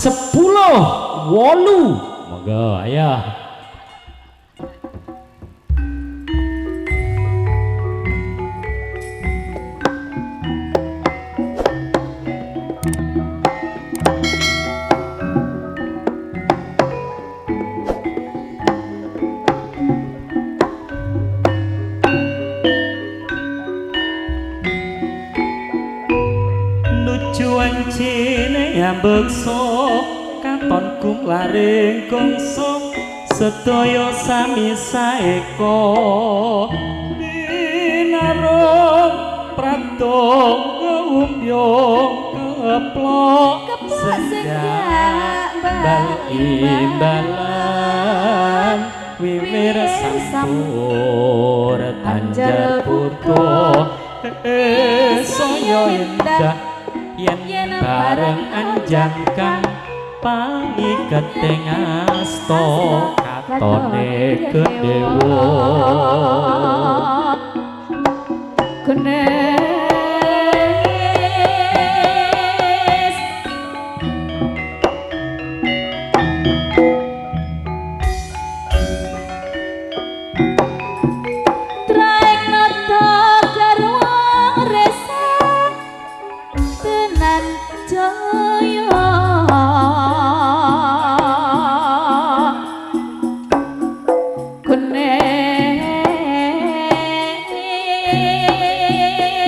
10:08. Monggo ayo. Bekso katon kum laring kongso sedaya sami saeka binarong pratong umbyong keplok senja bal imbalan wiwir sampur tanjal purko saya indah yen bareng anjang kang pangiketing asta katone kedewa kunes traek nata garwa resa tenan jaya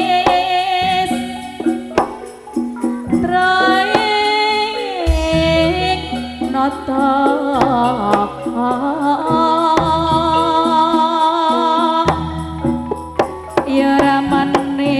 kunes traek nata ya ramane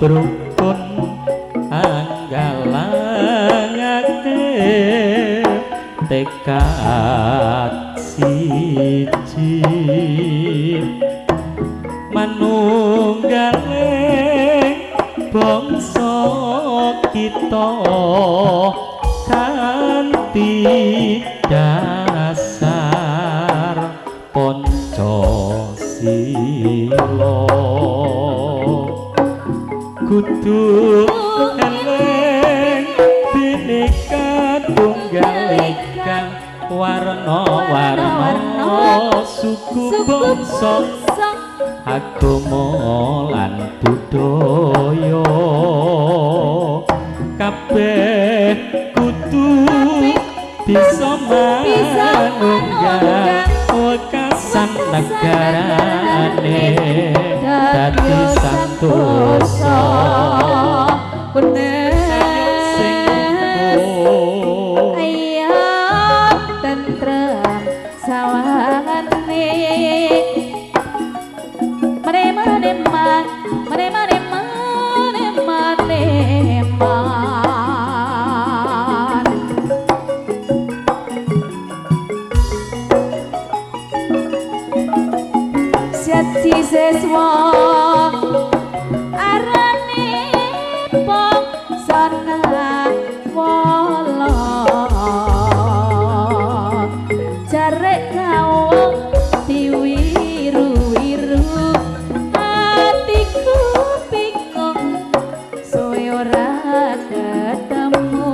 rukun anggalangake tekad siji manunggaling bangsa kita kanthi dasar Pancasila kudu eleng bineka tunggal ika warna-warna suku bangsa agama lan budaya kabeh kudu bisa manunggal wekasan negarane dadi santosa kunes ayam tentrem sawane maneman siati seswa arane pong sana wala jarek kawong diwiru-wiru hatiku bingung soyo ora ketemu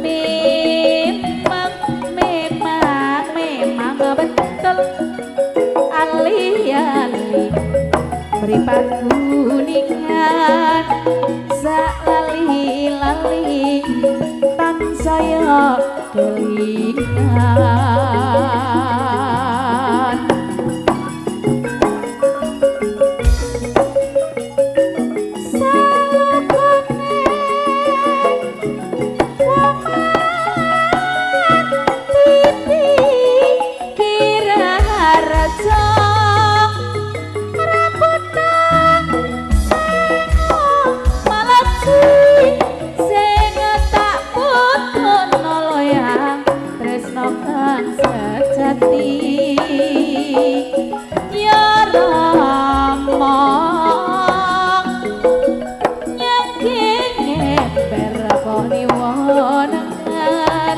memang betul ali-ali meripat kuningan sak lali-lali tan saya kelingan ya Rama nyangking berkoni wonengan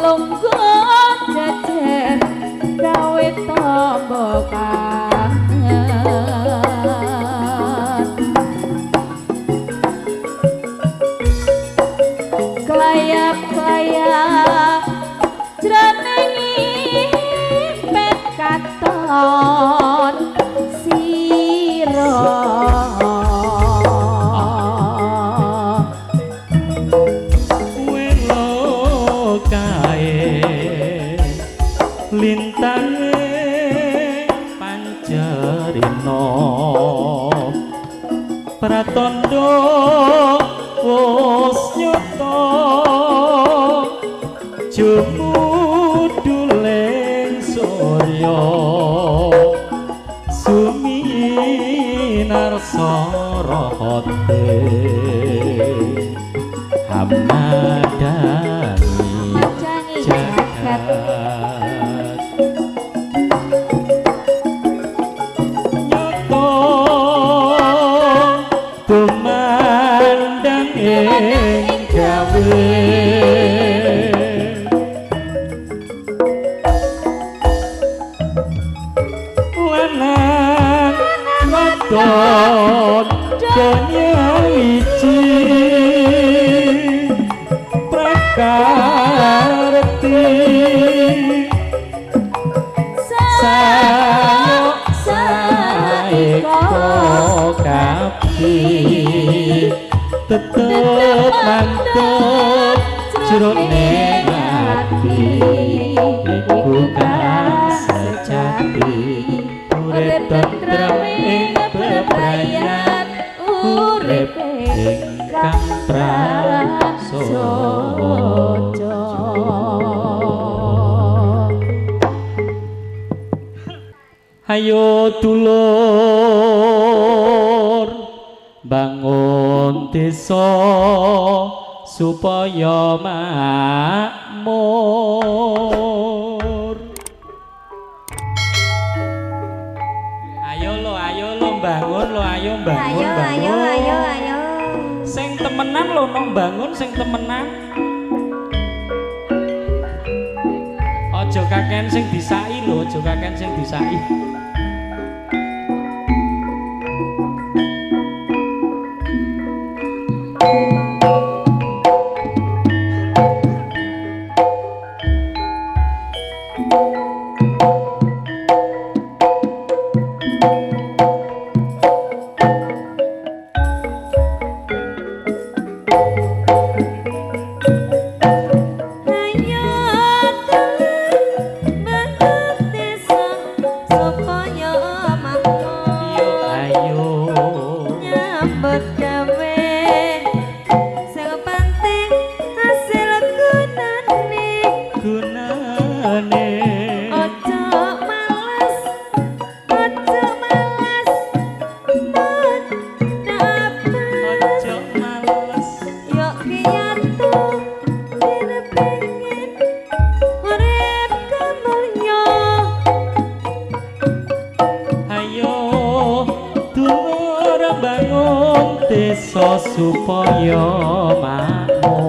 lungguh jajan gawe tombo kangen klayap-klayap jroning impet katon sira welo kae lintange pancerina pratandha wis nyata jumuduling surya suminar sorote hamadani jagat nyoto tumandang ing gawe lanang wadon donya wiji prakarti sayo saeko kapi tetep mantep jroning ati iku kang sejati urip tentrem ing bebrayan urip ingkang prasaja ayo dulur bangun desa supaya makmur ayo lo bangun lo ayo bangun ayo sing temenan lo nong bangun sing temenan aja kaken sing disaki lo aja kaken sing disaki desa supaya makmur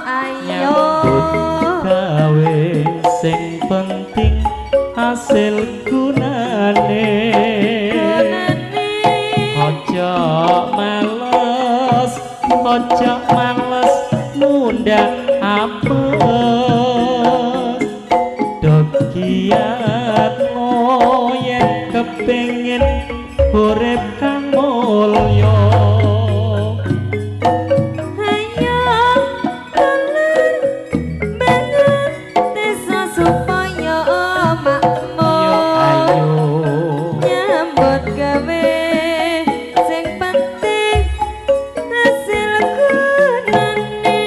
ayo gawe sing penting hasil gunane aja males mundhak apes dogiat yen kepengin urip kang mulya ayo dulur bangun desa supaya makmur nyambut gawe sing penting hasil gunane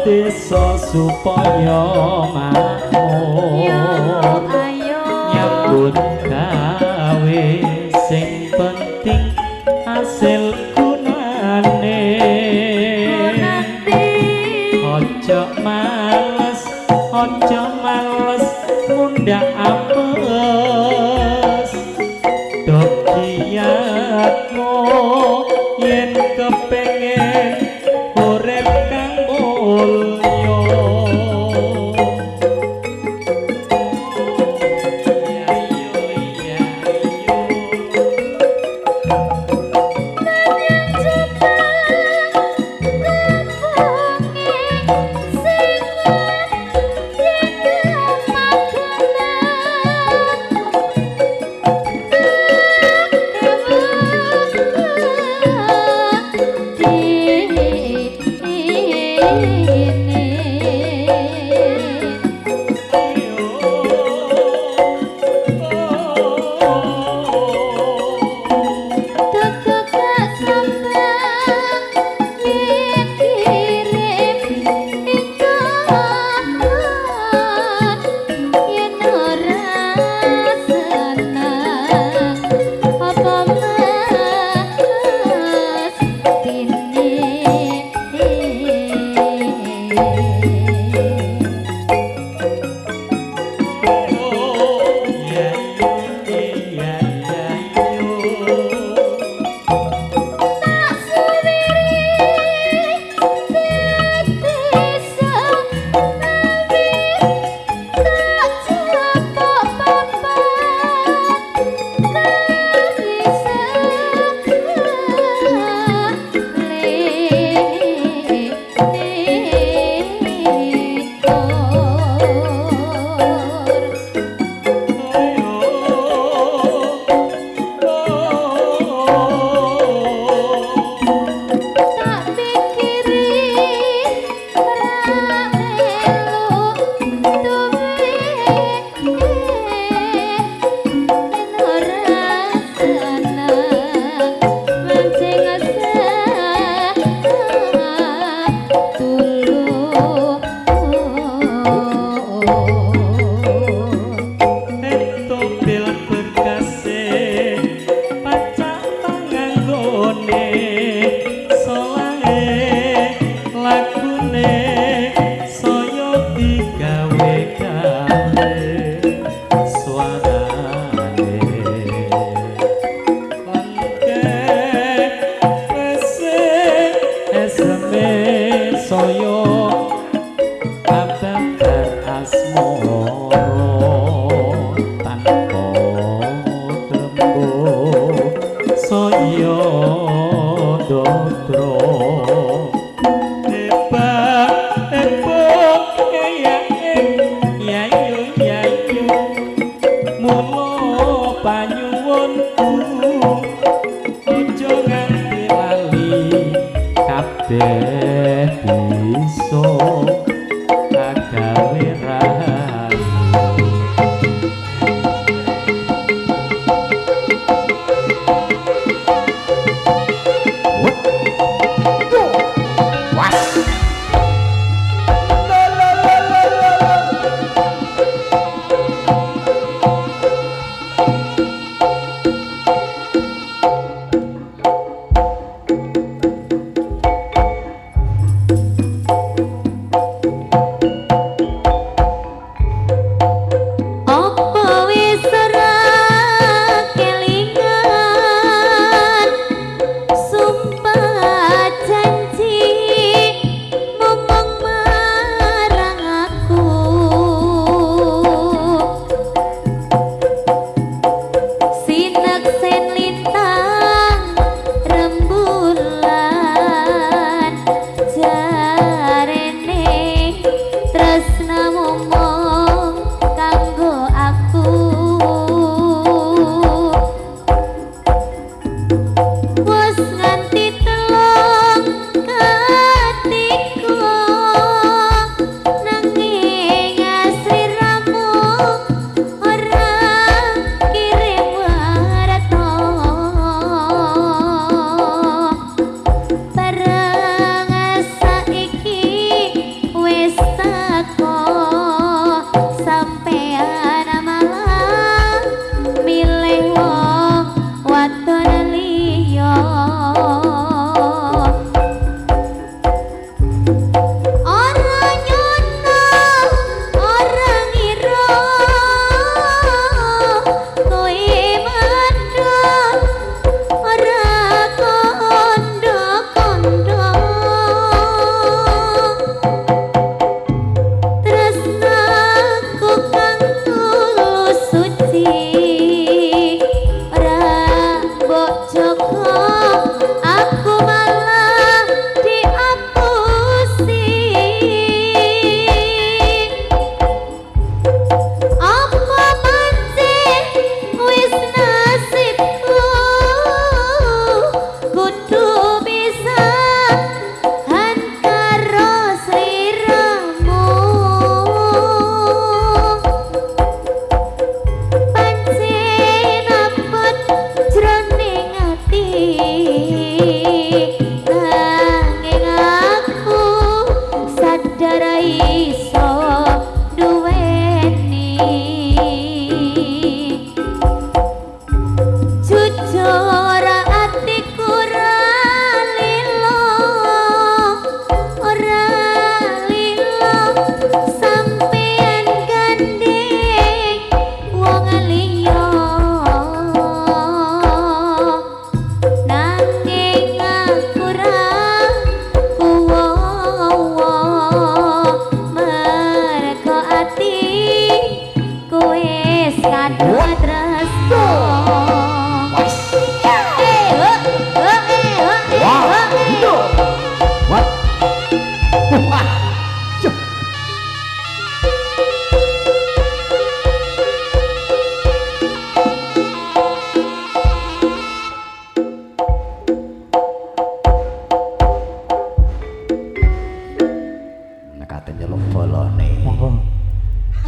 desa supaya makmur Yo ayo nyambut gawe sing penting hasil gunane ojo males mundak apes dokiatmu yen kepengen urip kang mulya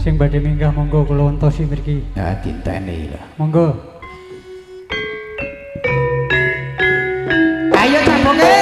Sing badhe minggah monggo kula entosi mriki. Ya dinteni lah. Monggo. Ayo campuke.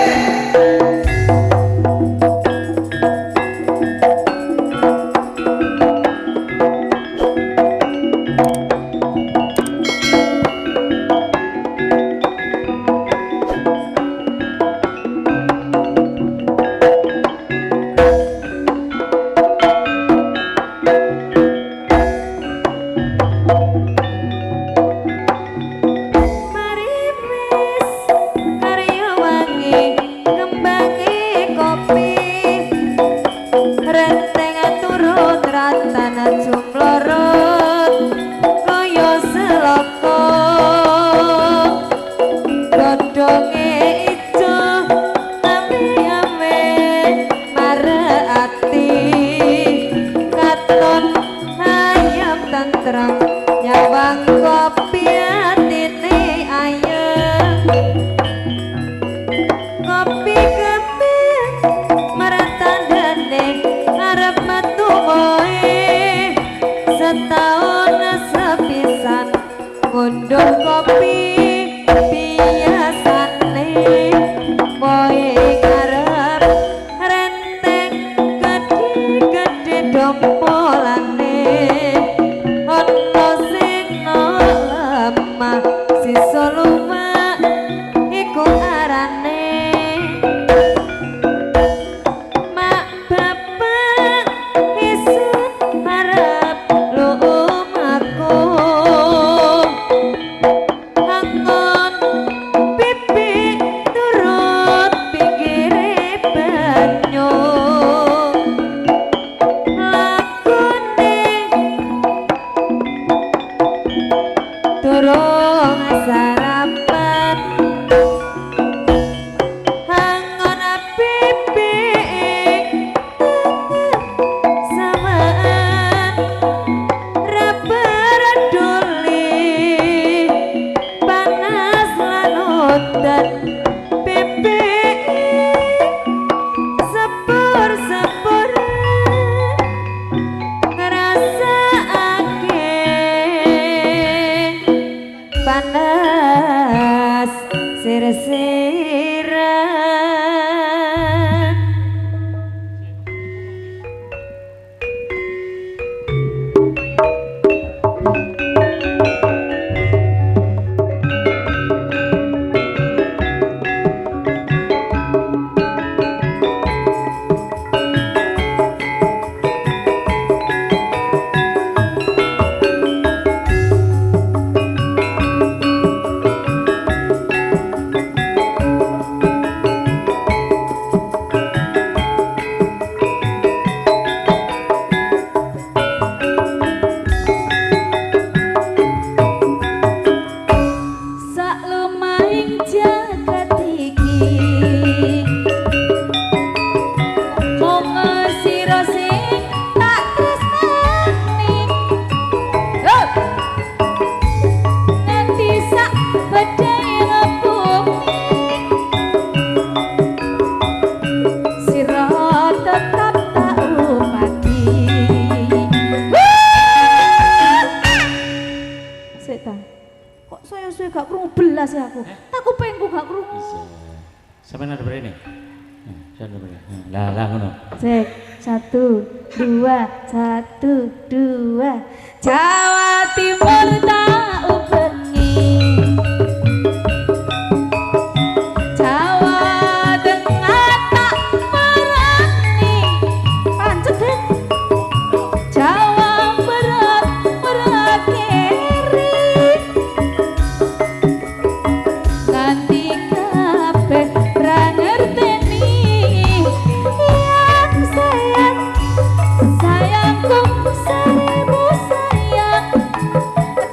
Sayangku seribu sayang,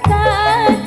tak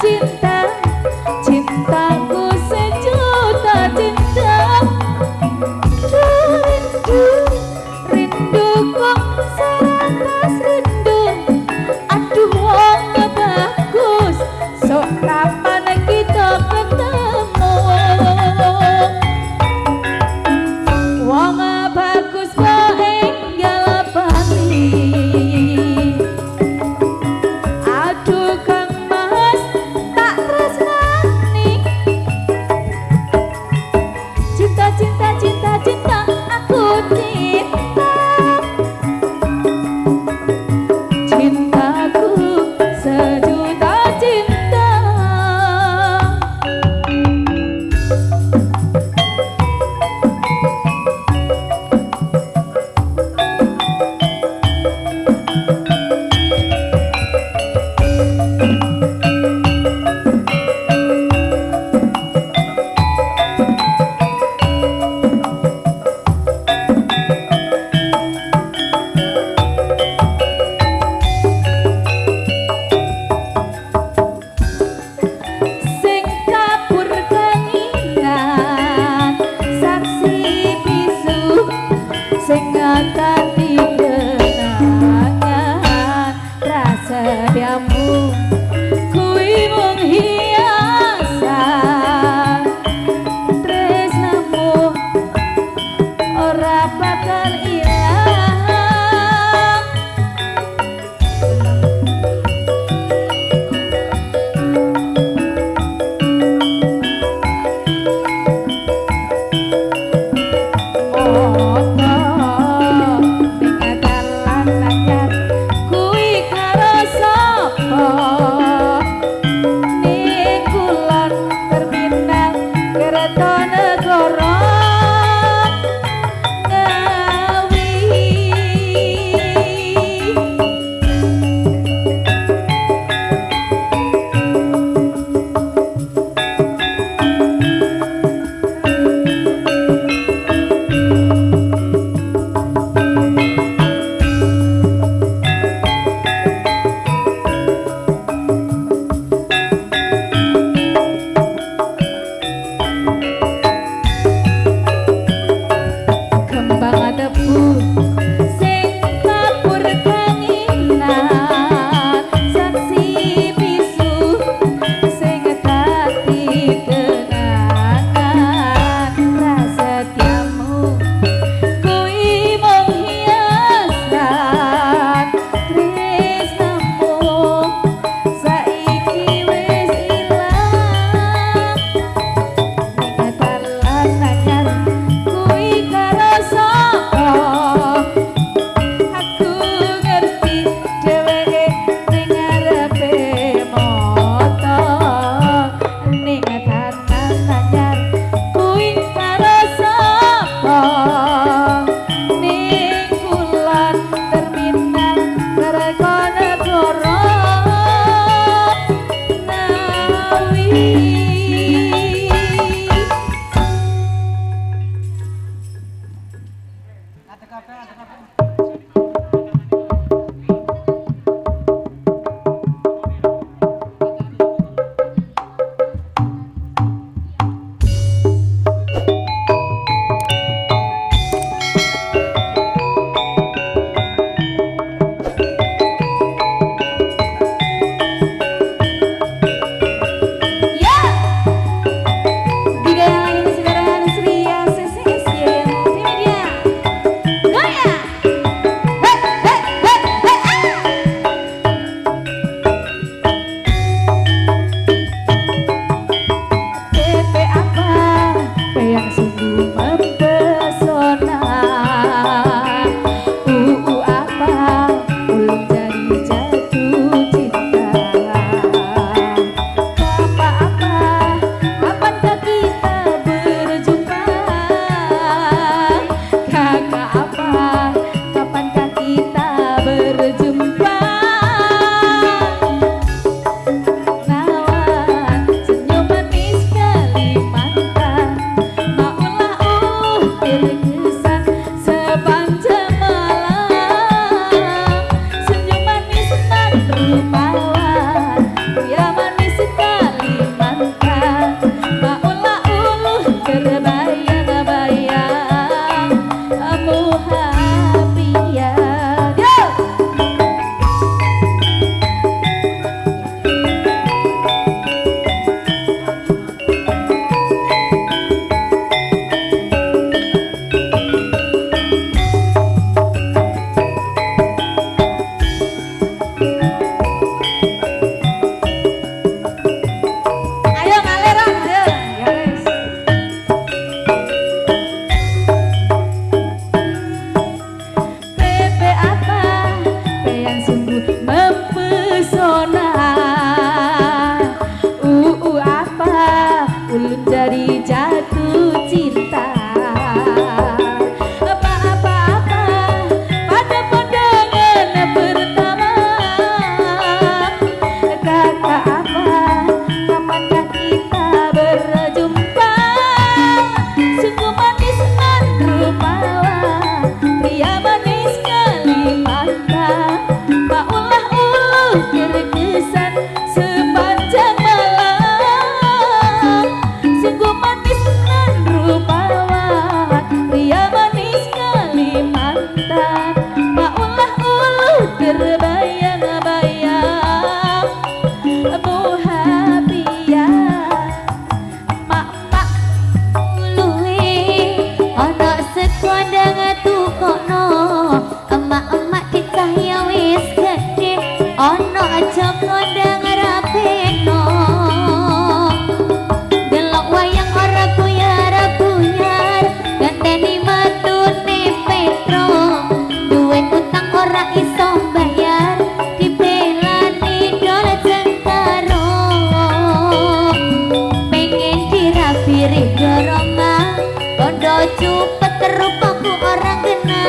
rupaku orang kena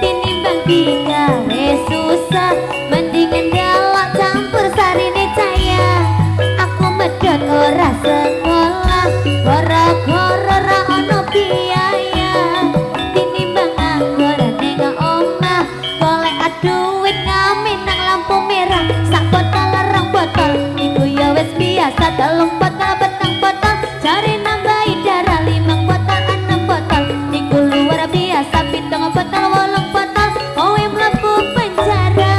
tinimbang digawe susah mendingan galak campur sarine caya aku medhot ora sekolah gara-gara ra ono biaya tinimbang nganggur ning omah golek duit ngamen nang lampu merah sak botol rong botol iku ya wis biasa telung botol petang botol cari nambahi darah 5 botol 6 botol iku luar biasa 7 botol 8 botol kowe mlebu penjara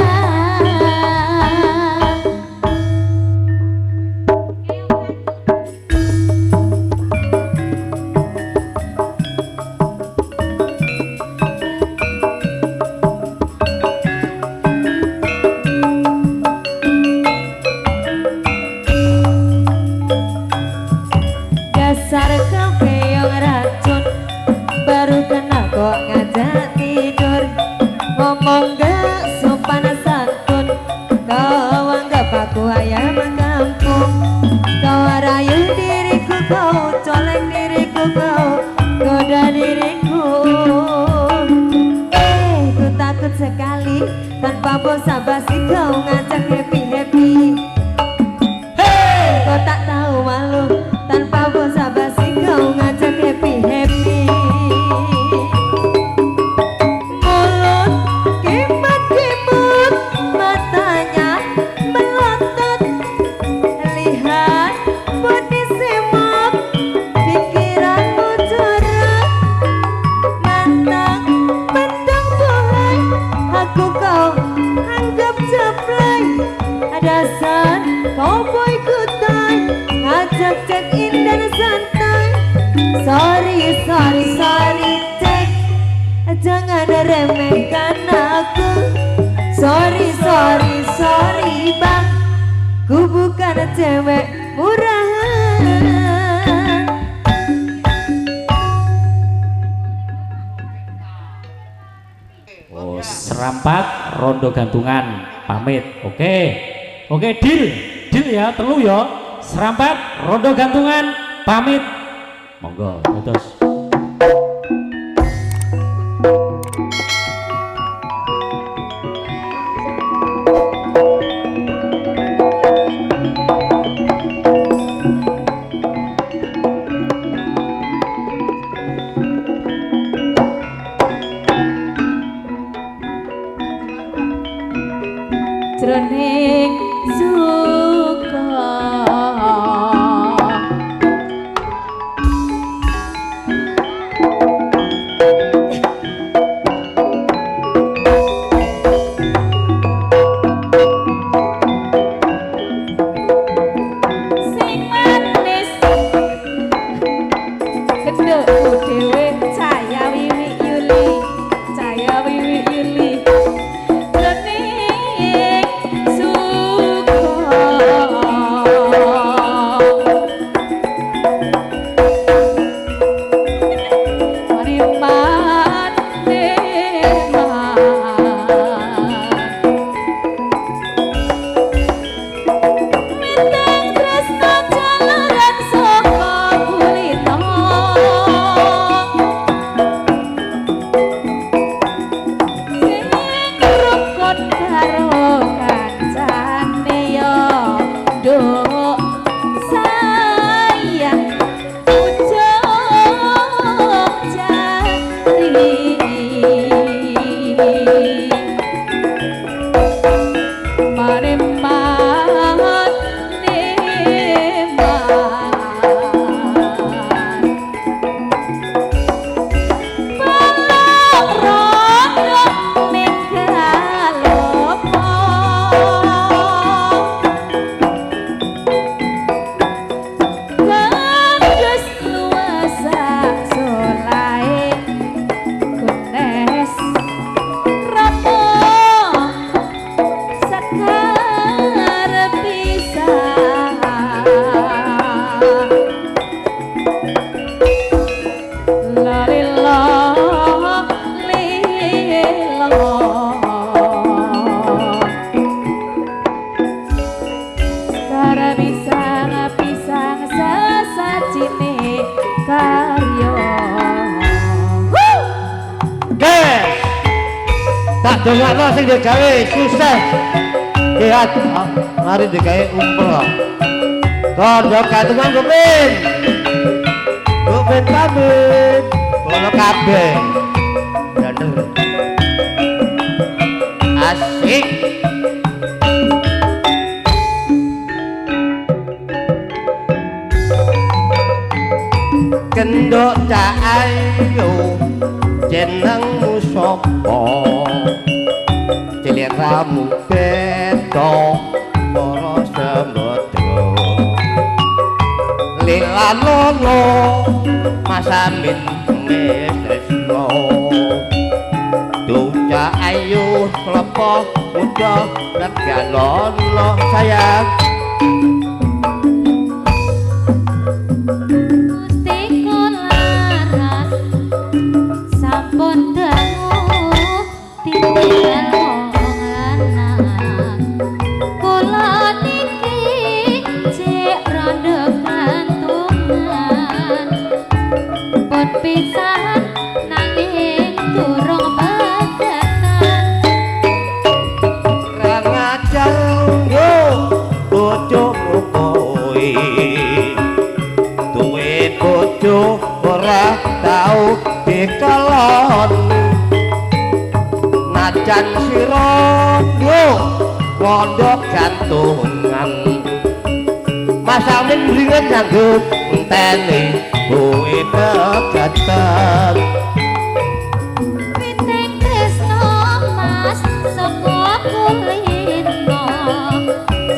dasar kepeong racun baru kenal kok ngajak tidur ngomong gak sopan santun kau anggap aku ayam kampung kau rayu diriku kau colek diriku kau goda diriku ku takut sekali tanpa basa-basi kau ngajak happy-happy kau tak tahu malu tanpa basa-basi kau ngajak happy-happy mulut kimut-kimut matanya melotot lihat body semut pikiranmu curut mantang pendang bulan aku kau anggap jeplay dasar cowboy kutai ngajak check in dan santai sorry cek jangan remehkan aku sorry bang ku bukan cewek murahan Oh, serampat rondo gantungan pamit. Oke, deal ya, telu ya. Serampat rondo gantungan pamit. Monggo, terus. jroning suka sing manis kedokku dhewe caya wiwi yuli karyo Tak dongakno sing digawe sukses. Sehat, mari digawe umroh. Kondo katungan Gopin. Gopin pamit. Kono kabeh. Dandel. Asik. Kendok cak ayu jenengmu sapa? Ciliramu beto para semedro lilanono masamin tresno duca ayu lepo muda reganono sayang ora tau dikelon najan sira yo pondok gantungan masamin ringet nganggo enteni kowe pegatan Piting Krisna Mas saka kulino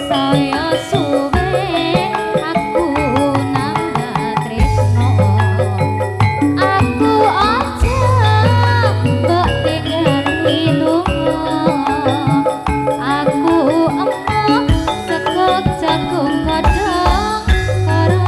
saya suwe aku nambah tresno aku aja mbok tinggali lunga aku emoh sekok jagung godhong karo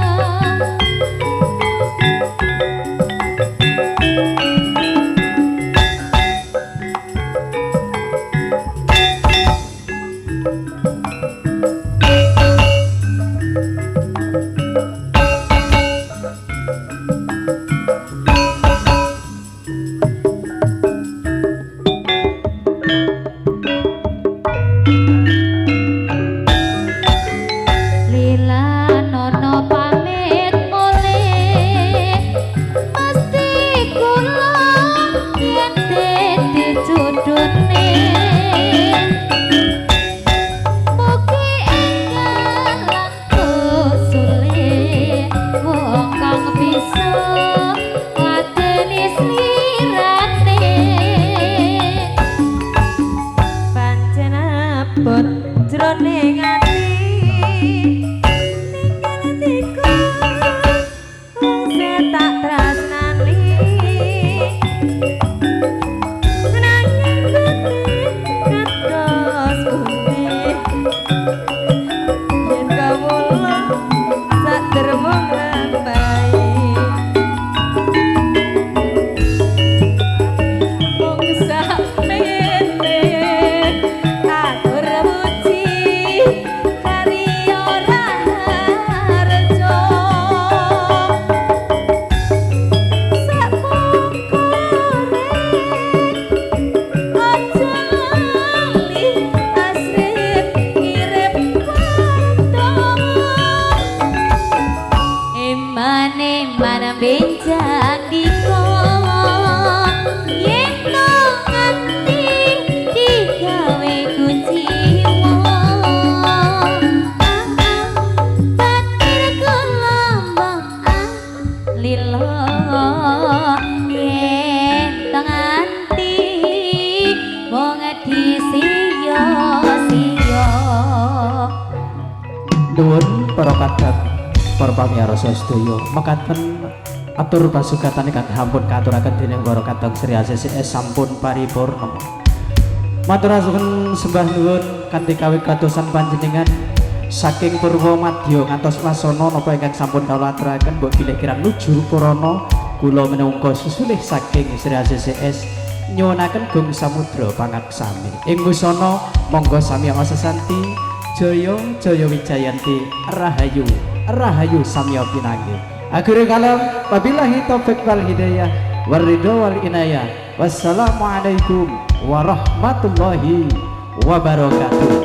Sedaya mekaten atur pasugatan ingkang hampun katuraken dening para kadang Sri ACCS sampun paripurna. Maturaken sembah nuwun kanthi kawit kadosan panjenengan saking purwa madya ngantos wasana napa ingkang sampun kawula aturaken mbok bilih kirang nuju Purana kula minangka susulih saking Sri ACCS nyuwunaken Gung Samudra pangaksami. Ing busana monggo sami sesanti jaya jaya wijayanti rahayu rahayu samya pinanggih. Akhirul kalam wabillahi taufik wal hidayah waridho wal inayah. Wassalamualaikum warahmatullahi wabarakatuh.